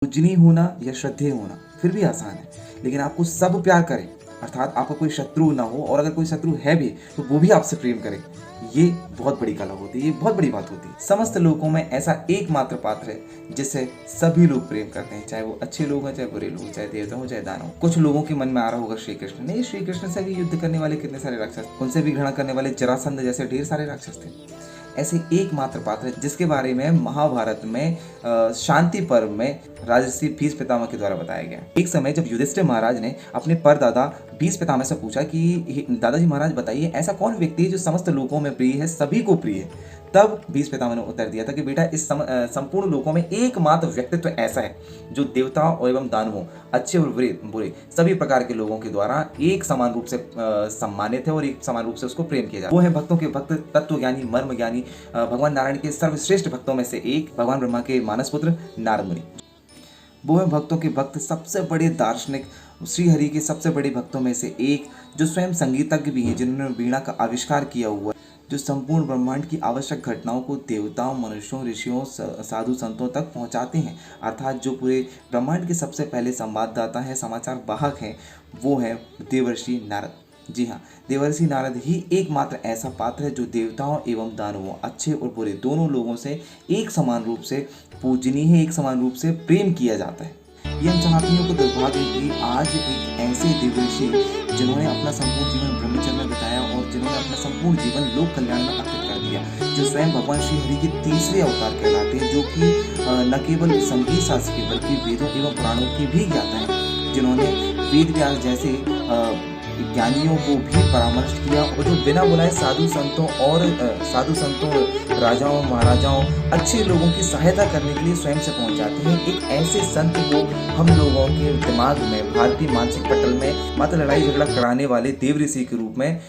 पूजनीय होना या श्रद्धेय होना फिर भी आसान है, लेकिन आपको सब प्यार करें, अर्थात आपका कोई शत्रु ना हो, और अगर कोई शत्रु है भी तो वो भी आपसे प्रेम करे, ये बहुत बड़ी कला होती है, ये बहुत बड़ी बात होती है। समस्त लोगों में ऐसा एकमात्र पात्र है जिससे सभी लोग प्रेम करते हैं, चाहे वो अच्छे लोग हैं, चाहे बुरे लोग हैं, चाहे देवता हो, चाहे दानव। कुछ लोगों के मन में आ रहा होगा श्री कृष्ण नहीं, श्री कृष्ण से भी युद्ध करने वाले कितने सारे राक्षस, उनसे भी घृणा करने वाले जरासंध जैसे ढेर सारे राक्षस थे। ऐसे एकमात्र पात्र है जिसके बारे में महाभारत में शांति पर्व में राजर्षि भीष्म पितामह के द्वारा बताया गया। एक समय जब युधिष्ठिर महाराज ने अपने परदादा भीष्म पितामह से पूछा कि दादाजी महाराज बताइए, ऐसा कौन व्यक्ति है जो समस्त लोगों में प्रिय है, सभी को प्रिय है। तब भीष्म पितामह ने उत्तर दिया था कि बेटा, इस संपूर्ण लोकों में एकमात्र व्यक्तित्व ऐसा है जो देवताओं एवं दानवों, अच्छे और बुरे सभी प्रकार के लोगों के द्वारा एक समान रूप से सम्मानित है और एक समान रूप से उसको प्रेम किया जाता है। वो है भक्तों के भक्त, तत्व ज्ञानी, मर्म ज्ञानी, भगवान नारायण के सर्वश्रेष्ठ भक्तों में से एक, भगवान ब्रह्मा के मानस पुत्र नारद मुनि। वो है भक्तों के भक्त, सबसे बड़े दार्शनिक, श्री हरि के सबसे बड़े भक्तों में से एक, जो स्वयं संगीतज्ञ भी हैं, जिन्होंने वीणा का आविष्कार किया हुआ है, जो संपूर्ण ब्रह्मांड की आवश्यक घटनाओं को देवताओं, मनुष्यों, ऋषियों, साधु संतों तक पहुंचाते हैं, अर्थात जो पूरे ब्रह्मांड के सबसे पहले संवाददाता हैं, समाचार वाहक हैं, वो है देवर्षि नारद। जी हाँ, देवर्षि नारद ही एकमात्र ऐसा पात्र है जो देवताओं एवं दानवों, अच्छे और बुरे दोनों लोगों से एक समान रूप से पूजनीय है, एक समान रूप से प्रेम किया जाता है। ये हम चाहतियों को दुर्भाग्य है कि आज एक ऐसे देवर्षि जिन्होंने अपना संपूर्ण जीवन ब्रह्मचर्य में बिताया और जिन्होंने अपना संपूर्ण जीवन लोक कल्याण में अर्पित कर दिया, जो स्वयं भगवान श्री हरि के तीसरे अवतार कहलाते हैं, जो कि न केवल संगीत शास्त्र के बल्कि वेदों एवं पुराणों की भी ज्ञाता है, जिन्होंने वेद व्यास जैसे ज्ञानियों को भी परामर्श किया और जो बिना बुलाए साधु संतों, राजाओं, महाराजाओं, अच्छे लोगों की सहायता करने के लिए स्वयं से पहुंच जाते हैं। एक ऐसे संत को हम लोगों के दिमाग में, भारतीय मानसिक पटल में मात्र लड़ाई झगड़ा कराने वाले देव ऋषि के रूप में,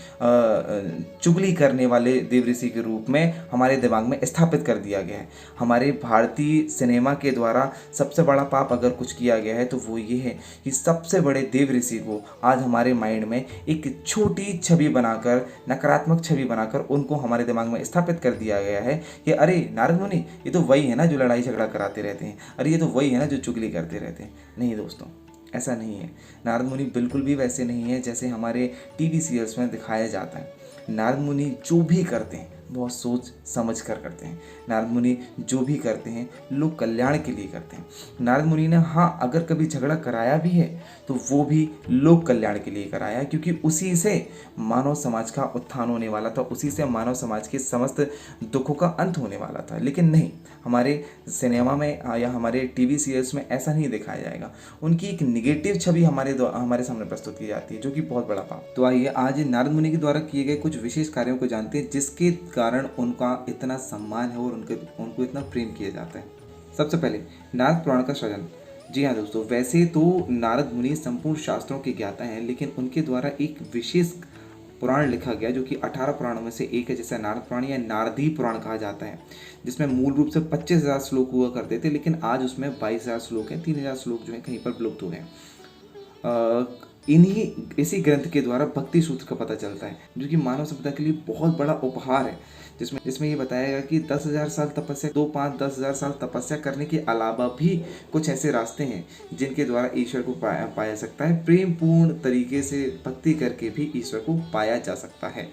चुगली करने वाले देव ऋषि के रूप में हमारे दिमाग में स्थापित कर दिया गया है। हमारे भारतीय सिनेमा के द्वारा सबसे बड़ा पाप अगर कुछ किया गया है तो वो ये है कि सबसे बड़े देव ऋषि को आज हमारे माइंड में एक छोटी छवि बनाकर, नकारात्मक छवि बनाकर उनको हमारे दिमाग में स्थापित कर दिया गया है कि अरे नारद मुनि, ये तो वही है ना जो लड़ाई झगड़ा कराते रहते हैं, अरे ये तो वही है ना जो चुगली करते रहते हैं। नहीं दोस्तों, ऐसा नहीं है। नारद मुनि बिल्कुल भी वैसे नहीं है जैसे हमारे टीवी सीरियल्स में दिखाया जाता है। नारद मुनि जो भी करते हैं बहुत सोच समझ कर करते हैं। नारद मुनि जो भी करते हैं लोक कल्याण के लिए करते हैं। नारद मुनि ने हाँ अगर कभी झगड़ा कराया भी है तो वो भी लोक कल्याण के लिए कराया, क्योंकि उसी से मानव समाज का उत्थान होने वाला था, उसी से मानव समाज के समस्त दुखों का अंत होने वाला था। लेकिन नहीं, हमारे सिनेमा में या हमारे टीवी सीरियल्स में ऐसा नहीं दिखाया जाएगा। उनकी एक निगेटिव छवि हमारे सामने प्रस्तुत की जाती है, जो कि बहुत बड़ा पाप। तो आइए आज नारद मुनि के द्वारा किए गए कुछ विशेष कार्यों को जानते हैं जिसके कारण उनका इतना सम्मान है और उनको इतना प्रेम किया जाता है। सबसे पहले नारद पुराण का सृजन। जी हाँ दोस्तों, वैसे तो नारद मुनि संपूर्ण शास्त्रों के ज्ञाता हैं, लेकिन उनके द्वारा एक विशेष पुराण लिखा गया जो कि 18 पुराणों में से एक है, जिसे नारद पुराण या नारदी पुराण कहा जाता है, जिसमें मूल रूप से 25,000 श्लोक हुआ करते थे, लेकिन आज उसमें 22,000 श्लोक हैं। 3,000 श्लोक जो है कहीं पर विलुप्त हो गए। इसी ग्रंथ के द्वारा भक्ति सूत्र का पता चलता है, जो कि मानव सभ्यता के लिए बहुत बड़ा उपहार है, जिसमें ये बताया गया कि 10,000 साल तपस्या, 2, 5, 10,000 साल तपस्या करने के अलावा भी कुछ ऐसे रास्ते हैं जिनके द्वारा ईश्वर को पाया जा सकता है। प्रेम पूर्ण तरीके से भक्ति करके भी ईश्वर को पाया जा सकता है।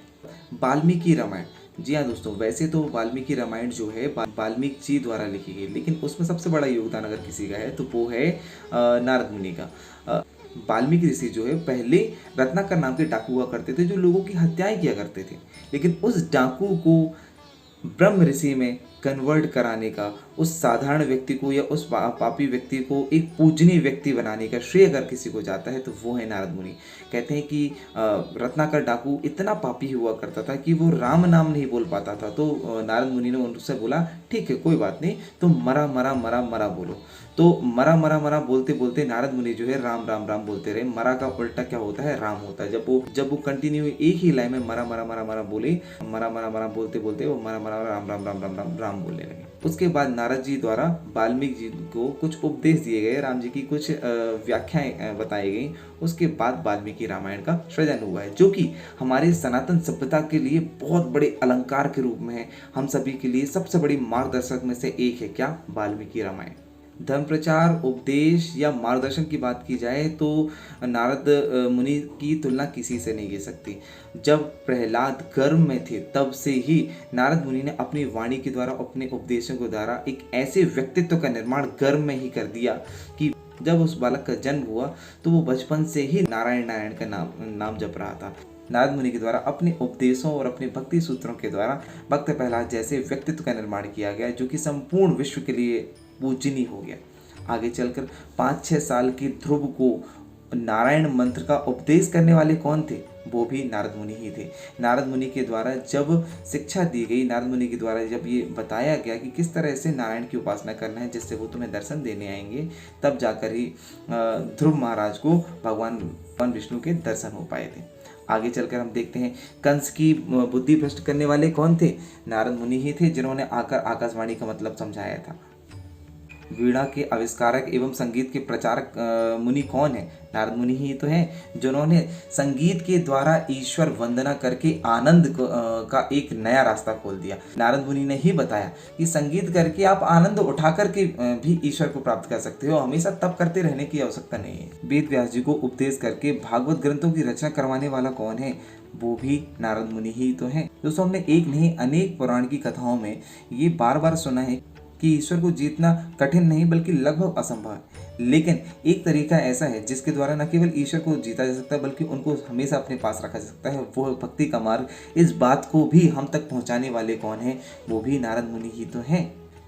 वाल्मीकि रामायण। जी हाँ दोस्तों, वैसे तो वाल्मीकि रामायण जो है वाल्मीकि जी द्वारा लिखी गई, लेकिन उसमें सबसे बड़ा योगदान अगर किसी का है तो वो है नारद मुनि का। वाल्मीकि ऋषि जो है पहले रत्नाकर नाम के डाकू हुआ करते थे जो लोगों की हत्याएं किया करते थे, लेकिन उस डाकू को ब्रह्म ऋषि में कन्वर्ट कराने का, उस साधारण व्यक्ति को या उस पापी व्यक्ति को एक पूजनीय व्यक्ति बनाने का श्रेय अगर किसी को जाता है तो वो है नारद मुनि। कहते हैं कि रत्नाकर डाकू इतना पापी हुआ करता था कि वो राम नाम नहीं बोल पाता था, तो नारद मुनि ने उनसे बोला ठीक है कोई बात नहीं, तो मरा मरा मरा मरा बोलो। तो मरा मरा मरा बोलते बोलते नारद मुनि जो है राम राम राम बोलते रहे। मरा का उल्टा क्या होता है? राम होता है। जब वो कंटिन्यू एक ही लाइन में मरा मरा मरा मरा बोले, मरा मरा मरा बोलते बोलते वो मरा मरा राम राम राम राम राम राम बोलने लगे। उसके बाद नारद जी द्वारा वाल्मीकि जी को कुछ उपदेश दिए गए, राम जी की कुछ व्याख्याएं बताई गई। उसके बाद वाल्मीकि रामायण का सृजन हुआ है, जो कि हमारे सनातन सभ्यता के लिए बहुत बड़े अलंकार के रूप में है। हम सभी के लिए सबसे बड़ी मार्गदर्शक में से एक है क्या? वाल्मीकि रामायण। धर्म प्रचार, उपदेश या मार्गदर्शन की बात की जाए तो नारद मुनि की तुलना किसी से नहीं की सकती। जब प्रहलाद गर्भ में थे तब से ही नारद मुनि ने अपनी वाणी के द्वारा, अपने उपदेशों के द्वारा एक ऐसे व्यक्तित्व का निर्माण गर्भ में ही कर दिया कि जब उस बालक का जन्म हुआ तो वो बचपन से ही नारायण नारायण का नाम जप रहा था। नारद मुनि के द्वारा अपने उपदेशों और अपने भक्ति सूत्रों के द्वारा भक्त प्रहलाद जैसे व्यक्तित्व का निर्माण किया गया, जो कि संपूर्ण विश्व के लिए पूजनीय हो गया। आगे चलकर 5-6 साल की ध्रुव को नारायण मंत्र का उपदेश करने वाले कौन थे? वो भी नारद मुनि ही थे। नारद मुनि के द्वारा जब शिक्षा दी गई, नारद मुनि के द्वारा जब ये बताया गया कि किस तरह से नारायण की उपासना करना है जिससे वो तुम्हें दर्शन देने आएंगे, तब जाकर ही ध्रुव महाराज को भगवान विष्णु के दर्शन हो पाए थे। आगे चलकर हम देखते हैं कंस की बुद्धि भ्रष्ट करने वाले कौन थे? नारद मुनि ही थे, जिन्होंने आकर आकाशवाणी का मतलब समझाया था। वीणा के आविष्कारक एवं संगीत के प्रचारक मुनि कौन है? नारद मुनि ही तो हैं, जिन्होंने संगीत के द्वारा ईश्वर वंदना करके आनंद का एक नया रास्ता खोल दिया। नारद मुनि ने ही बताया कि संगीत करके आप आनंद उठा करके भी ईश्वर को प्राप्त कर सकते हो, हमेशा तप करते रहने की आवश्यकता नहीं है। वेद व्यास जी को उपदेश करके भागवत ग्रंथों की रचना करवाने वाला कौन है? वो भी नारद मुनि ही तो हैं। दोस्तों, हमने एक नहीं अनेक पुराण की कथाओं में ये बार बार सुना है कि ईश्वर को जीतना कठिन नहीं बल्कि लगभग असंभव है, लेकिन एक तरीका ऐसा है जिसके द्वारा न केवल ईश्वर को जीता जा सकता है बल्कि उनको हमेशा अपने पास रखा जा सकता है, वो भक्ति का मार्ग। इस बात को भी हम तक पहुंचाने वाले कौन है? वो भी नारद मुनि ही तो हैं।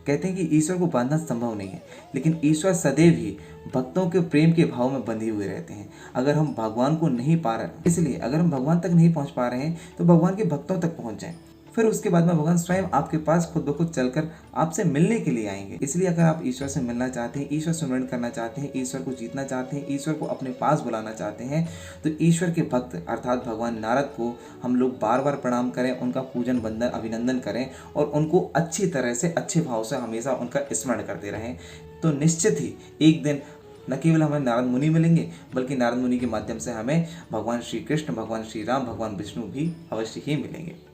कहते हैं कि ईश्वर को बांधना संभव नहीं है, लेकिन ईश्वर सदैव ही भक्तों के प्रेम के भाव में बंधे हुए रहते हैं। अगर हम भगवान को नहीं पा रहे, इसलिए अगर हम भगवान तक नहीं पहुंच पा रहे हैं तो भगवान के भक्तों तक पहुंच जाएं, फिर उसके बाद में भगवान स्वयं आपके पास खुद ब खुद चलकर आपसे मिलने के लिए आएंगे। इसलिए अगर आप ईश्वर से मिलना चाहते हैं, ईश्वर सुमिरन करना चाहते हैं, ईश्वर को जीतना चाहते हैं, ईश्वर को अपने पास बुलाना चाहते हैं, तो ईश्वर के भक्त अर्थात भगवान नारद को हम लोग बार बार प्रणाम करें, उनका पूजन वंदन अभिनंदन करें और उनको अच्छी तरह से, अच्छे भाव से हमेशा उनका स्मरण करते रहें। तो निश्चित ही एक दिन न केवल हमें नारद मुनि मिलेंगे बल्कि नारद मुनि के माध्यम से हमें भगवान श्री कृष्ण, भगवान श्री राम, भगवान विष्णु भी अवश्य ही मिलेंगे।